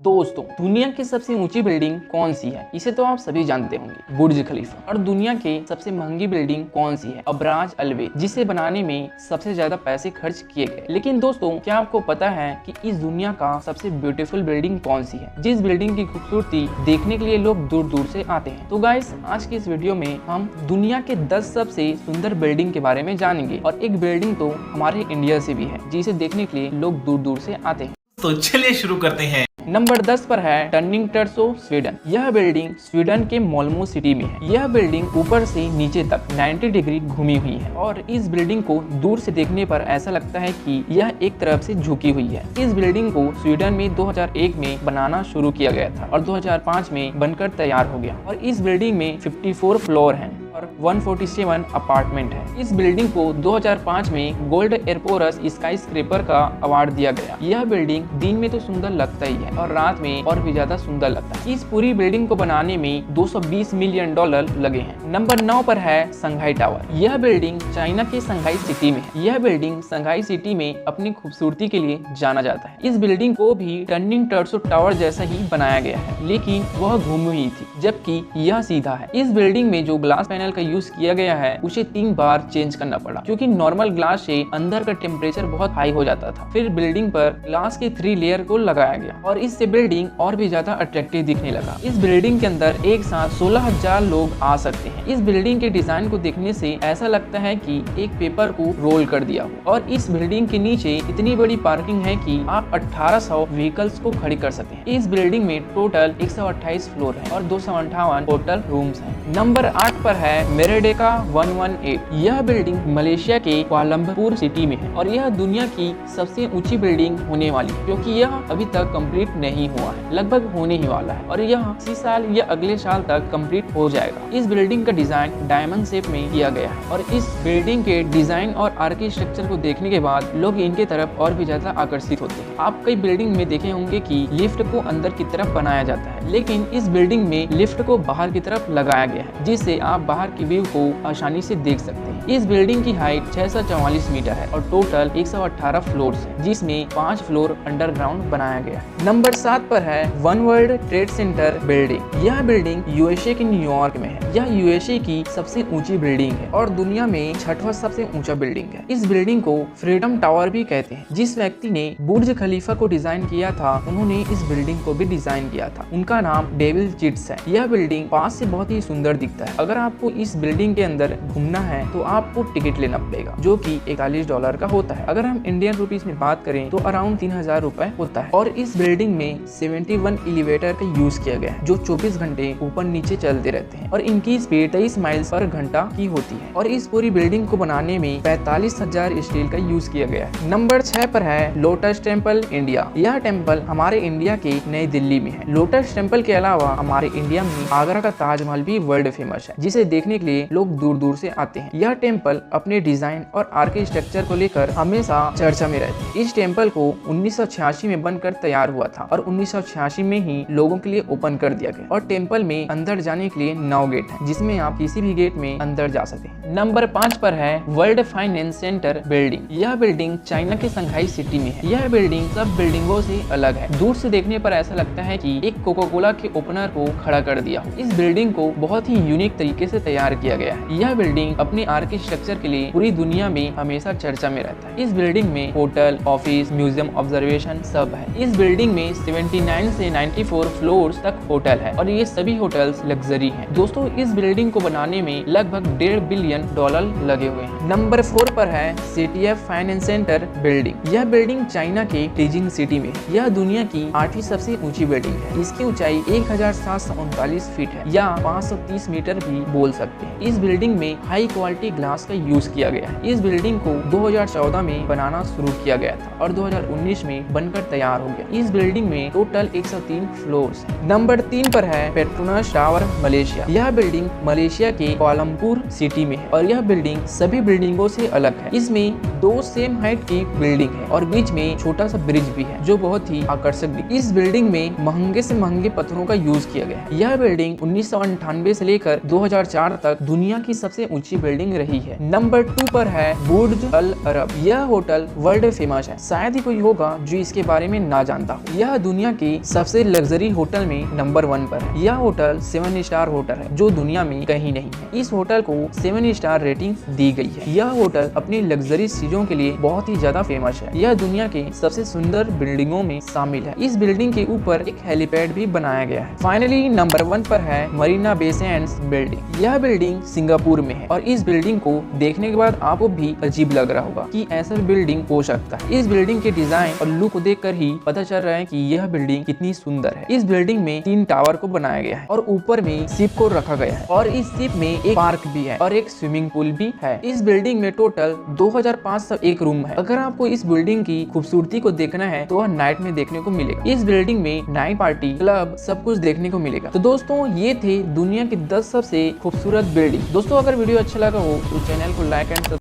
दोस्तों, दुनिया की सबसे ऊंची बिल्डिंग कौन सी है? इसे तो आप सभी जानते होंगे, बुर्ज खलीफा। और दुनिया की सबसे महंगी बिल्डिंग कौन सी है? अबराज अलवेद, जिसे बनाने में सबसे ज्यादा पैसे खर्च किए गए। लेकिन दोस्तों, क्या आपको पता है कि इस दुनिया का सबसे ब्यूटीफुल बिल्डिंग कौन सी है, जिस बिल्डिंग की खूबसूरती देखने के लिए लोग दूर दूर से आते हैं? तो गाइस, आज की इस वीडियो में हम दुनिया के 10 सबसे सुंदर बिल्डिंग के बारे में जानेंगे। और एक बिल्डिंग तो हमारे इंडिया से भी है, जिसे देखने के लिए लोग दूर दूर से आते हैं। तो चलिए शुरू करते हैं। नंबर 10 पर है टर्निंग टर्सो, स्वीडन। यह बिल्डिंग स्वीडन के मोल्मो सिटी में है। यह बिल्डिंग ऊपर से नीचे तक 90 डिग्री घूमी हुई है और इस बिल्डिंग को दूर से देखने पर ऐसा लगता है कि यह एक तरफ से झुकी हुई है। इस बिल्डिंग को स्वीडन में 2001 में बनाना शुरू किया गया था और 2005 में बनकर तैयार हो गया। और इस बिल्डिंग में 54 फ्लोर हैं और 147 अपार्टमेंट है। इस बिल्डिंग को 2005 में गोल्ड एयरपोर्ट स्काई स्क्रेपर का अवार्ड दिया गया। यह बिल्डिंग दिन में तो सुंदर लगता ही है और रात में और भी ज्यादा सुंदर लगता है। इस पूरी बिल्डिंग को बनाने में $220 मिलियन लगे हैं। नंबर 9 पर है संघाई टावर। यह बिल्डिंग चाइना के संघाई सिटी में है। यह बिल्डिंग संघाई सिटी में अपनी खूबसूरती के लिए जाना जाता है। इस बिल्डिंग को भी टर्निंग टर्सो टावर जैसा ही बनाया गया है, लेकिन वह घूमी हुई थी, जबकि यह सीधा है। इस बिल्डिंग में जो ग्लास पैनल का यूज किया गया है उसे 3 बार चेंज करना पड़ा, क्योंकि नॉर्मल ग्लास से अंदर का टेम्परेचर बहुत हाई हो जाता था। फिर बिल्डिंग पर ग्लास के 3 लेयर को लगाया गया और इससे बिल्डिंग और भी ज्यादा अट्रैक्टिव दिखने लगा। इस बिल्डिंग के अंदर एक साथ 16,000 लोग आ सकते हैं। इस बिल्डिंग के डिजाइन को देखने से ऐसा लगता है कि एक पेपर को रोल कर दिया हो। और इस बिल्डिंग के नीचे इतनी बड़ी पार्किंग है कि आप 1800 व्हीकल्स को खड़ी कर सकते हैं। इस बिल्डिंग में टोटल 128 फ्लोर है और 258 होटल रूम्स हैं। नंबर 8 पर है मेरेडेका 118। यह बिल्डिंग मलेशिया के कुआलालंपुर सिटी में है और यह दुनिया की सबसे ऊंची बिल्डिंग होने वाली है, क्योंकि यह अभी तक कंप्लीट नहीं हुआ है, लगभग होने ही वाला है और यह इसी साल या अगले साल तक कंप्लीट हो जाएगा। इस बिल्डिंग का डिजाइन डायमंड शेप में किया गया है और इस बिल्डिंग के डिजाइन और आर्किटेक्चर को देखने के बाद लोग इनके तरफ और भी ज्यादा आकर्षित होते हैं। आप कई बिल्डिंग में देखे होंगे कि लिफ्ट को अंदर की तरफ बनाया जाता है, लेकिन इस बिल्डिंग में लिफ्ट को बाहर की तरफ लगाया गया है, जिससे आप बाहर की व्यू को आसानी से देख सकते हैं। इस बिल्डिंग की हाइट 644 मीटर है और टोटल 118 फ्लोर्स है, जिसमें 5 फ्लोर अंडरग्राउंड बनाया गया है। नंबर 7 पर है one world trade centre building. यह बिल्डिंग यूएसए के न्यूयॉर्क में है। यह यूएसए की सबसे ऊंची बिल्डिंग है और दुनिया में 6वां सबसे ऊंचा बिल्डिंग है। इस बिल्डिंग को फ्रीडम टावर भी कहते हैं। जिस व्यक्ति ने बुर्ज खलीफा को डिजाइन किया था, उन्होंने इस बिल्डिंग को भी डिजाइन किया था। उनका नाम डेविड चिट्स है। यह बिल्डिंग पास से बहुत ही सुंदर दिखता है। अगर आपको इस बिल्डिंग के अंदर घूमना है तो आपको टिकट लेना पड़ेगा, जो कि $41 का होता है। अगर हम इंडियन रुपीस में बात करें तो अराउंड 3000 रुपए होता है। और इस बिल्डिंग में 71 एलिवेटर का यूज किया गया है, जो 24 घंटे ऊपर नीचे चलते रहते हैं और इनकी स्पीड 23 माइल्स पर घंटा की होती है। और इस पूरी बिल्डिंग को बनाने में 45,000 स्टील का यूज किया गया है। नंबर 6 पर है लोटस टेम्पल इंडिया। यह टेम्पल हमारे इंडिया के नई दिल्ली में है। लोटस टेम्पल के अलावा हमारे इंडिया में आगरा का ताजमहल भी वर्ल्ड फेमस है, जिसे देखने के लिए लोग दूर दूर से आते हैं। यह टेम्पल अपने डिजाइन और आर्किटेक्चर को लेकर हमेशा चर्चा में रहती है। इस टेम्पल को 1986 में बनकर तैयार हुआ था और 1986 में ही लोगों के लिए ओपन कर दिया गया। और टेम्पल में अंदर जाने के लिए 9 गेट है, जिसमें आप किसी भी गेट में अंदर जा सकते हैं। नंबर 5 पर है वर्ल्ड फाइनेंस सेंटर बिल्डिंग। यह बिल्डिंग चाइना के संघाई सिटी में है। यह बिल्डिंग सब बिल्डिंगों से अलग है। दूर से देखने पर ऐसा लगता है कि एक कोका कोला के ओपनर को खड़ा कर दिया हो। इस बिल्डिंग को बहुत ही यूनिक तरीके से तैयार किया गया है। यह बिल्डिंग अपने आर्किटेक्चर के लिए पूरी दुनिया में हमेशा चर्चा में रहता है। इस बिल्डिंग में होटल, ऑफिस, म्यूजियम, ऑब्जर्वेशन सब है। इस बिल्डिंग में 79 से 94 फ्लोर्स तक होटल है और ये सभी होटल्स लग्जरी हैं। दोस्तों, इस बिल्डिंग को बनाने में लगभग $1.5 बिलियन लगे हुए हैं। नंबर 4 पर है CTF फाइनेंस सेंटर बिल्डिंग। यह बिल्डिंग चाइना के बीजिंग सिटी में है। यह दुनिया की 8वीं सबसे ऊंची बिल्डिंग है। इसकी ऊंचाई 1739 फीट है या 530 मीटर भी बोल सकते हैं। इस बिल्डिंग में हाई क्वालिटी ग्लास का यूज किया गया है। इस बिल्डिंग को 2014 में बनाना शुरू किया गया था और 2019 में बनकर तैयार हो गया। इस बिल्डिंग में टोटल 103 फ्लोर्स हैं। नंबर 3 पर है पेट्रोनस टावर मलेशिया। यह बिल्डिंग मलेशिया के कुआलालंपुर सिटी में है और यह बिल्डिंग सभी बिल्डिंगों से अलग है। इसमें 2 सेम हाइट की बिल्डिंग है और बीच में छोटा सा ब्रिज भी है, जो बहुत ही आकर्षक दिखता है। इस बिल्डिंग में महंगे से महंगे पत्थरों का यूज किया गया है। यह बिल्डिंग 1998 से लेकर 2004 तक दुनिया की सबसे ऊंची बिल्डिंग रही रही है। नंबर 2 पर है बुर्ज अल अरब। यह होटल वर्ल्ड फेमस है, शायद ही कोई होगा जो इसके बारे में ना जानता हो। यह दुनिया के सबसे लग्जरी होटल में नंबर 1 पर है। यह होटल 7 स्टार होटल है जो दुनिया में कहीं नहीं है। इस होटल को 7 स्टार रेटिंग दी गई है। यह होटल अपनी लग्जरी चीजों के लिए बहुत ही ज्यादा फेमस है। यह दुनिया के सबसे सुंदर बिल्डिंगों में शामिल है। इस बिल्डिंग के ऊपर एक हेलीपैड भी बनाया गया है। फाइनली नंबर 1 पर है मरीना बे सैंड्स बिल्डिंग। यह बिल्डिंग सिंगापुर में है और इस बिल्डिंग को देखने के बाद आपको भी अजीब लग रहा होगा कि ऐसा बिल्डिंग हो सकता है। इस बिल्डिंग के डिजाइन और लुक को देखकर ही पता चल रहा है कि यह बिल्डिंग कितनी सुंदर है। इस बिल्डिंग में 3 टावर को बनाया गया है और ऊपर में शिप को रखा गया है और इस शिप में एक पार्क भी है और एक स्विमिंग पूल भी है। इस बिल्डिंग में टोटल 2501 रूम है। अगर आपको इस बिल्डिंग की खूबसूरती को देखना है तो वह नाइट में देखने को मिलेगा। इस बिल्डिंग में नाइट पार्टी, क्लब सब कुछ देखने को मिलेगा। तो दोस्तों ये थे दुनिया की 10 सबसे खूबसूरत बिल्डिंग। दोस्तों अगर वीडियो अच्छा लगा हो तो चैनल को लाइक एंड